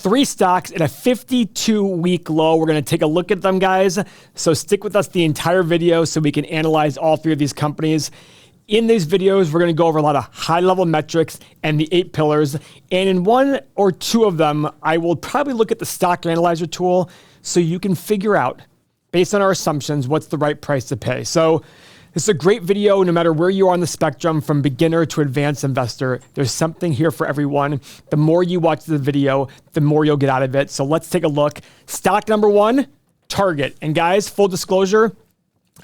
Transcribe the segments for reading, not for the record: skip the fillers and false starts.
Three stocks at a 52-week low. We're going to take a look at them, guys. So stick with us the entire video so we can analyze all three of these companies. In these videos, we're going to go over a lot of high-level metrics and the 8 pillars. And in one or two of them, I will probably look at the stock analyzer tool so you can figure out, based on our assumptions, what's the right price to pay. So this is a great video no matter where you are on the spectrum, from beginner to advanced investor. There's something here for everyone. The more you watch the video, the more you'll get out of it. So let's take a look. Stock number one, Target. And guys, full disclosure,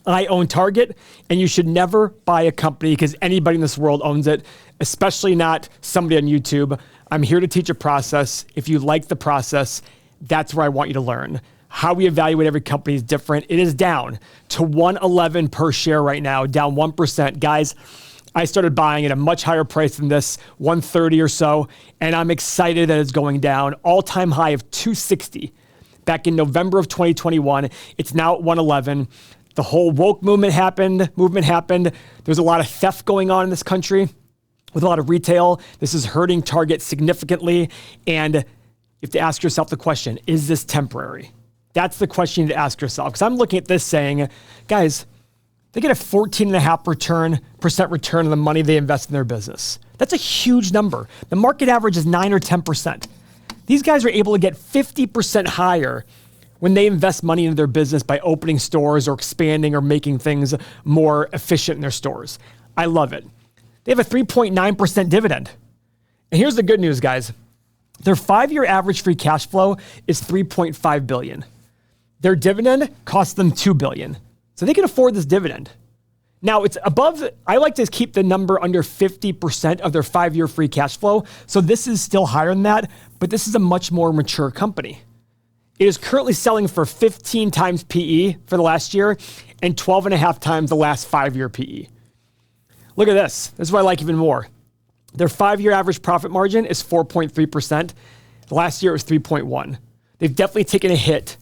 I own Target, and you should never buy a company because anybody in this world owns it, especially not somebody on YouTube. I'm here to teach a process. If you like the process, that's where I want you to learn. How we evaluate every company is different. It is down to $111 per share right now, down 1%. Guys, I started buying at a much higher price than this, $130 or so, and I'm excited that it's going down. All-time high of $260 back in November of 2021. It's now at $111. The whole woke movement happened. There's a lot of theft going on in this country with a lot of retail. This is hurting Target significantly, and you have to ask yourself the question, is this temporary? That's the question you need to ask yourself. Because I'm looking at this saying, guys, they get a 14.5% return on the money they invest in their business. That's a huge number. The market average is 9 or 10%. These guys are able to get 50% higher when they invest money into their business by opening stores or expanding or making things more efficient in their stores. I love it. They have a 3.9% dividend. And here's the good news, guys. Their 5-year average free cash flow is $3.5 billion. Their dividend costs them $2 billion. So they can afford this dividend. Now, it's above, I like to keep the number under 50% of their 5-year free cash flow. So this is still higher than that, but this is a much more mature company. It is currently selling for 15 times PE for the last year and 12.5 times the last 5-year PE. Look at this. This is what I like even more. Their 5-year average profit margin is 4.3%. The last year it was 3.1. They've definitely taken a hit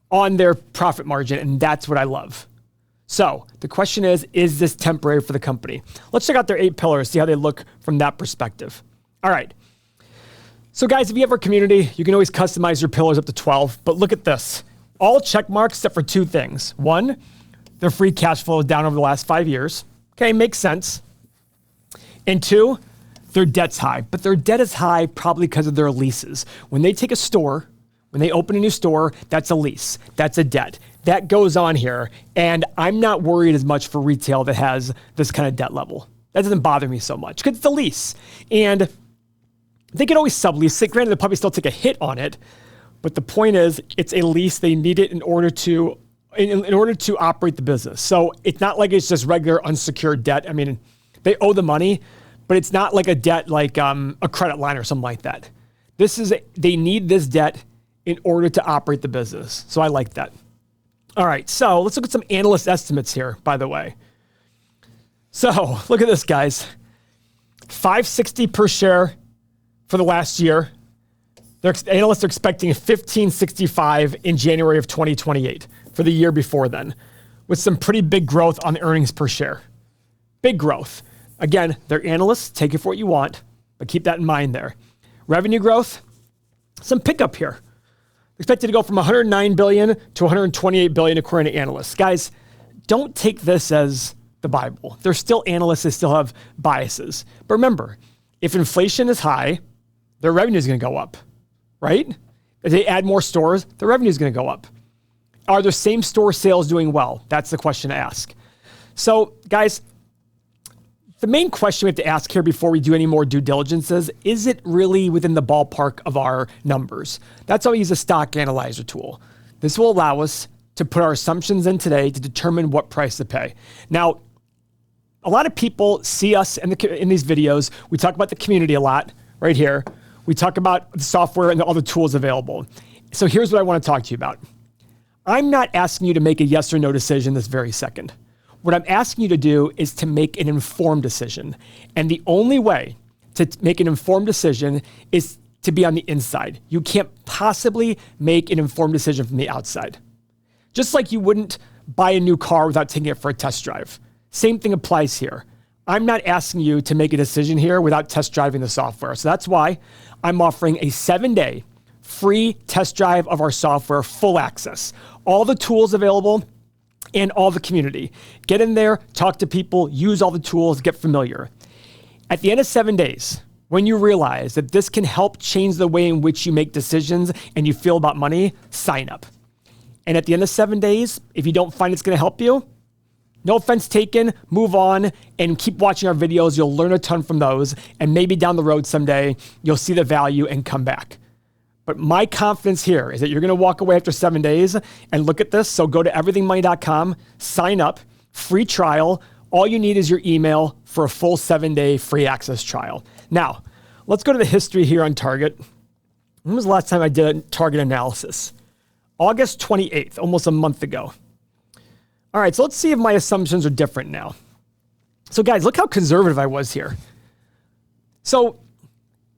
on their profit margin, and that's what I love. So the question is this temporary for the company? Let's check out their 8 pillars, see how they look from that perspective. All right. So guys, if you have our community, you can always customize your pillars up to 12, but look at this. All check marks except for 2 things. 1, their free cash flow is down over the last 5 years. Okay, makes sense. And 2, their debt's high, but their debt is high probably because of their leases. When they take a store, when they open a new store, that's a lease. That's a debt. That goes on here. And I'm not worried as much for retail that has this kind of debt level. That doesn't bother me so much because it's a lease. And they can always sublease it. Granted, they'll probably still take a hit on it. But the point is, it's a lease. They need it in order to operate the business. So it's not like it's just regular unsecured debt. I mean, they owe the money, but it's not like a debt like a credit line or something like that. They need this debt in order to operate the business. So I like that. All right, so let's look at some analyst estimates here, by the way. So look at this, guys. $5.60 per share for the last year. Their analysts are expecting $15.65 in January of 2028 for the year before then, with some pretty big growth on the earnings per share. Big growth. Again, they're analysts, take it for what you want, but keep that in mind there. Revenue growth, some pickup here. Expected to go from $109 billion to $128 billion according to analysts. Guys, don't take this as the Bible. They're still analysts. They still have biases. But remember, if inflation is high, their revenue is going to go up, right? If they add more stores, their revenue is going to go up. Are their same store sales doing well? That's the question to ask. So, guys, the main question we have to ask here before we do any more due diligence is it really within the ballpark of our numbers? That's why we use a stock analyzer tool. This will allow us to put our assumptions in today to determine what price to pay. Now, a lot of people see us in these videos. We talk about the community a lot right here. We talk about the software and all the tools available. So here's what I want to talk to you about. I'm not asking you to make a yes or no decision this very second. What I'm asking you to do is to make an informed decision. And the only way to make an informed decision is to be on the inside. You can't possibly make an informed decision from the outside. Just like you wouldn't buy a new car without taking it for a test drive. Same thing applies here. I'm not asking you to make a decision here without test driving the software. So that's why I'm offering a 7-day free test drive of our software, full access. All the tools available and all the community. Get in there, talk to people, use all the tools, get familiar. At the end of 7 days, when you realize that this can help change the way in which you make decisions and you feel about money, sign up. And at the end of 7 days, if you don't find it's going to help you, no offense taken, move on and keep watching our videos. You'll learn a ton from those. And maybe down the road someday, you'll see the value and come back. But my confidence here is that you're going to walk away after 7 days and look at this. So go to everythingmoney.com, sign up, free trial. All you need is your email for a full 7-day free access trial. Now, let's go to the history here on Target. When was the last time I did a Target analysis? August 28th, almost a month ago. All right, so let's see if my assumptions are different now. So guys, look how conservative I was here. So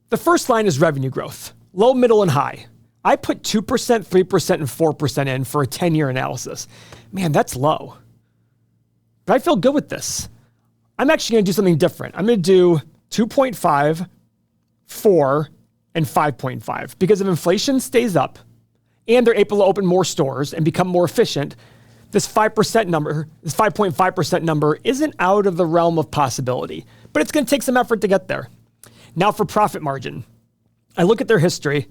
the first line is revenue growth, low, middle, and high. I put 2%, 3%, and 4% in for a 10-year analysis. Man, that's low. But I feel good with this. I'm actually going to do something different. I'm going to do 2.5, 4, and 5.5 because if inflation stays up and they're able to open more stores and become more efficient, this 5% number, this 5.5% number isn't out of the realm of possibility, but it's going to take some effort to get there. Now for profit margin, I look at their history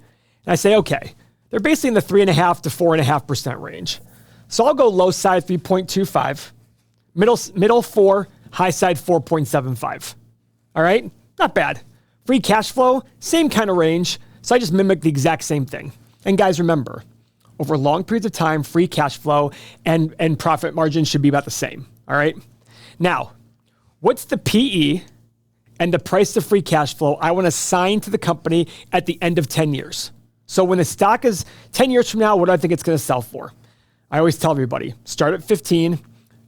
and I say, okay, they're basically in the 3.5 to 4.5% range. So I'll go low side 3.25, middle 4, high side 4.75. All right, not bad. Free cash flow, same kind of range. So I just mimic the exact same thing. And guys, remember, over long periods of time, free cash flow and profit margin should be about the same, all right? Now, what's the PE and the price of free cash flow I want to assign to the company at the end of 10 years? So when the stock is 10 years from now, what do I think it's going to sell for? I always tell everybody, start at 15,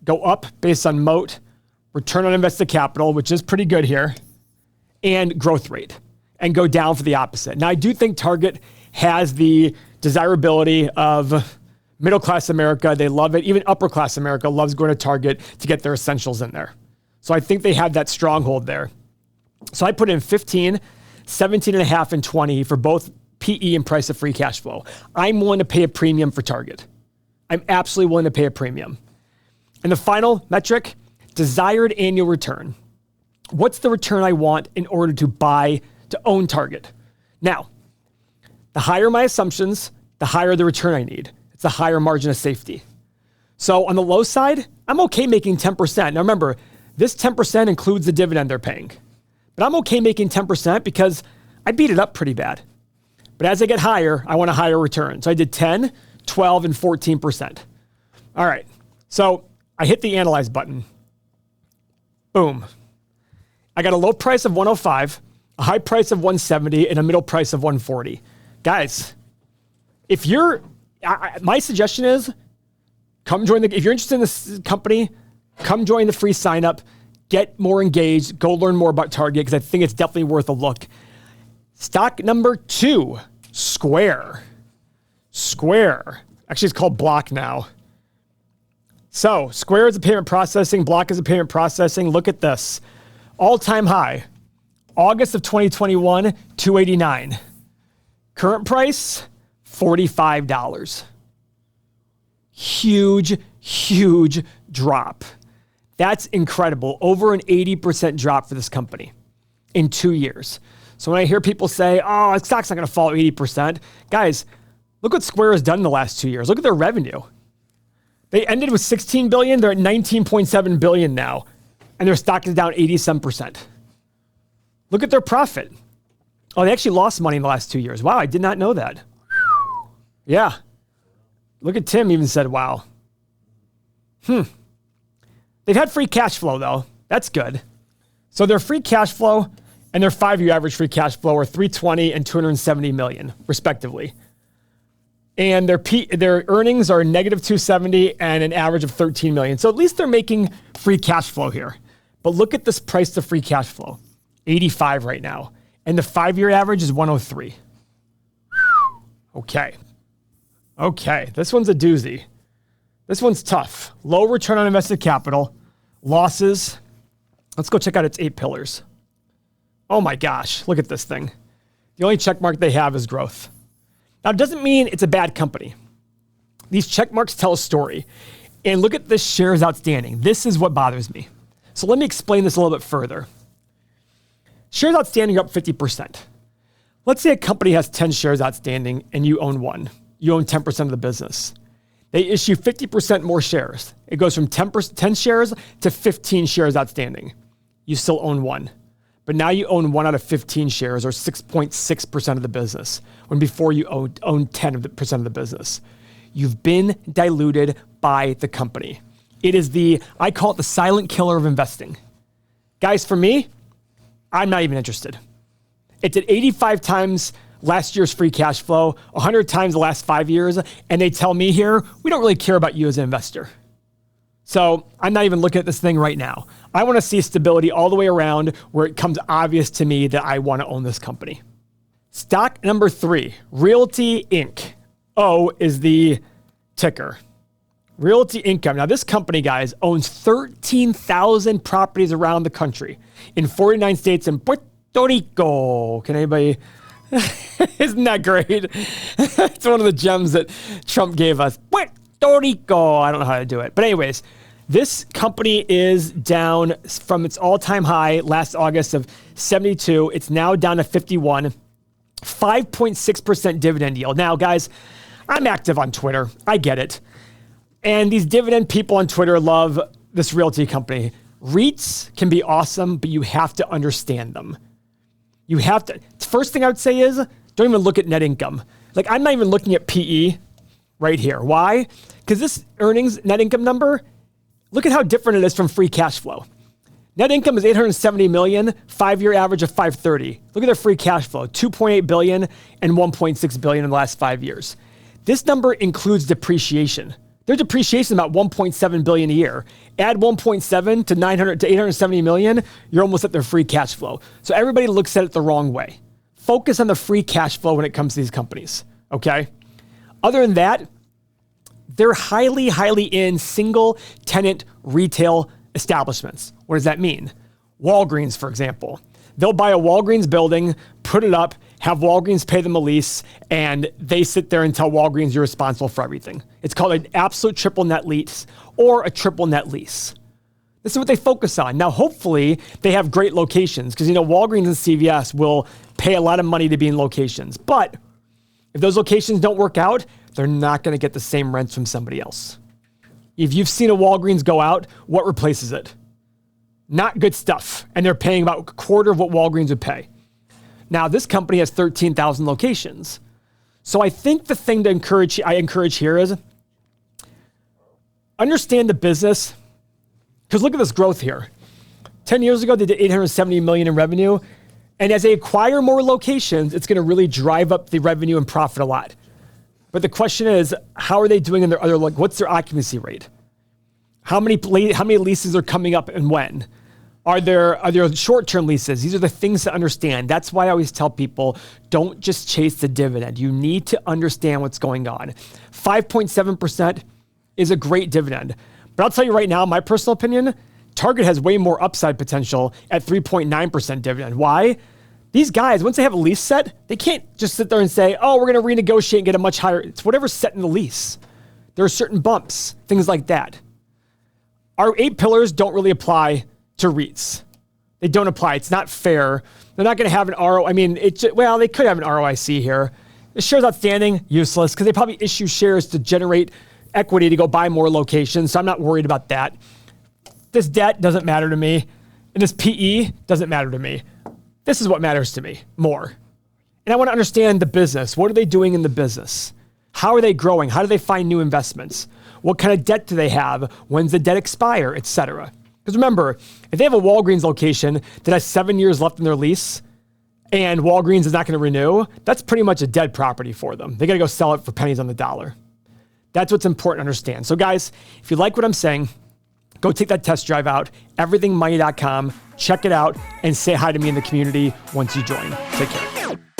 go up based on moat, return on invested capital, which is pretty good here, and growth rate, and go down for the opposite. Now, I do think Target has the desirability of middle-class America. They love it. Even upper-class America loves going to Target to get their essentials in there. So I think they have that stronghold there. So I put in 15, 17.5, and 20 for both PE and price of free cash flow. I'm willing to pay a premium for Target. I'm absolutely willing to pay a premium. And the final metric, desired annual return. What's the return I want in order to own Target? Now, the higher my assumptions, the higher the return I need. It's a higher margin of safety. So on the low side, I'm okay making 10%. Now remember, this 10% includes the dividend they're paying. But I'm okay making 10% because I beat it up pretty bad. But as I get higher, I want a higher return. So I did 10, 12, and 14%. All right, so I hit the analyze button. Boom. I got a low price of 105, a high price of 170, and a middle price of 140. Guys, if my suggestion is come join if you're interested in this company, come join the free sign up, get more engaged, go learn more about Target because I think it's definitely worth a look. Stock number 2, Square. Square. Actually, it's called Block now. So Square is a payment processing, Block is a payment processing. Look at this. All-time high. August of 2021, $289. Current price, $45. Huge, huge drop. That's incredible. Over an 80% drop for this company in 2 years. So when I hear people say, oh, stock's not going to fall 80%, guys, look what Square has done in the last 2 years. Look at their revenue. They ended with $16 billion. They're at $19.7 billion now. And their stock is down 87%. Look at their profit. Oh, they actually lost money in the last 2 years. Wow, I did not know that. Yeah. Look at Tim even said, wow. They've had free cash flow, though. That's good. So their free cash flow and their 5-year average free cash flow are $320 and $270 million, respectively. And their earnings are negative $270 and an average of $13 million. So at least they're making free cash flow here. But look at this price to free cash flow, 85 right now. And the 5-year average is 103. Okay, this one's a doozy. This one's tough. Low return on invested capital, losses. Let's go check out its 8 pillars. Oh my gosh, look at this thing. The only check mark they have is growth. Now, it doesn't mean it's a bad company. These check marks tell a story. And look at the shares outstanding. This is what bothers me. So let me explain this a little bit further. Shares outstanding are up 50%. Let's say a company has 10 shares outstanding and you own one. You own 10% of the business. They issue 50% more shares. It goes from 10 shares to 15 shares outstanding. You still own one. But now you own 1 out of 15 shares, or 6.6% of the business, when before you owned 10% of the business. You've been diluted by the company. It is I call it the silent killer of investing. Guys, for me, I'm not even interested. It's at 85 times last year's free cash flow, 100 times the last 5 years, and they tell me here, we don't really care about you as an investor. So I'm not even looking at this thing right now. I want to see stability all the way around where it comes obvious to me that I want to own this company. Stock number 3, Realty Inc. O is the ticker. Realty Income. Now this company, guys, owns 13,000 properties around the country in 49 states and Puerto Rico. Can anybody... Isn't that great? It's one of the gems that Trump gave us. Puerto Rico. I don't know how to do it. But anyways, this company is down from its all-time high last August of 72. It's now down to 51. 5.6% dividend yield. Now, guys, I'm active on Twitter. I get it. And these dividend people on Twitter love this realty company. REITs can be awesome, but you have to understand them. You have to, first thing I would say is, don't even look at net income. Like, I'm not even looking at PE right here. Why? Because this earnings net income number, look at how different it is from free cash flow. Net income is $870 million, 5-year average of $530. Look at their free cash flow, $2.8 billion and $1.6 billion in the last 5 years. This number includes depreciation. Their depreciation is about $1.7 billion a year. Add 1.7 to 870 million, you're almost at their free cash flow. So everybody looks at it the wrong way. Focus on the free cash flow when it comes to these companies, okay? Other than that, they're highly in single tenant retail establishments. What does that mean? Walgreens, for example. They'll buy a Walgreens building, put it up, have Walgreens pay them a lease, and they sit there and tell Walgreens you're responsible for everything. It's called an absolute triple net lease or a triple net lease. This is what they focus on. Now, hopefully, they have great locations because, Walgreens and CVS will pay a lot of money to be in locations. But if those locations don't work out, they're not going to get the same rents from somebody else. If you've seen a Walgreens go out, what replaces it? Not good stuff. And they're paying about a quarter of what Walgreens would pay. Now, this company has 13,000 locations. So I think the thing I encourage here is understand the business. Because look at this growth here. 10 years ago, they did $870 million in revenue. And as they acquire more locations, it's going to really drive up the revenue and profit a lot. But the question is, how are they doing in their other, what's their occupancy rate? How many leases are coming up and when? Are there short-term leases? These are the things to understand. That's why I always tell people, don't just chase the dividend. You need to understand what's going on. 5.7% is a great dividend. But I'll tell you right now, my personal opinion, Target has way more upside potential at 3.9% dividend. Why? These guys, once they have a lease set, they can't just sit there and say, oh, we're going to renegotiate and get a much higher. It's whatever's set in the lease. There are certain bumps, things like that. Our 8 pillars don't really apply to REITs. They don't apply. It's not fair. They're not going to have an RO. I mean, they could have an ROIC here. The shares outstanding, useless, because they probably issue shares to generate equity to go buy more locations. So I'm not worried about that. This debt doesn't matter to me. And this PE doesn't matter to me. This is what matters to me more. And I want to understand the business. What are they doing in the business? How are they growing? How do they find new investments? What kind of debt do they have? When's the debt expire, et cetera? Because remember, if they have a Walgreens location that has 7 years left in their lease and Walgreens is not going to renew, that's pretty much a dead property for them. They got to go sell it for pennies on the dollar. That's what's important to understand. So guys, if you like what I'm saying, go take that test drive out, everythingmoney.com, check it out, and say hi to me in the community once you join. Take care.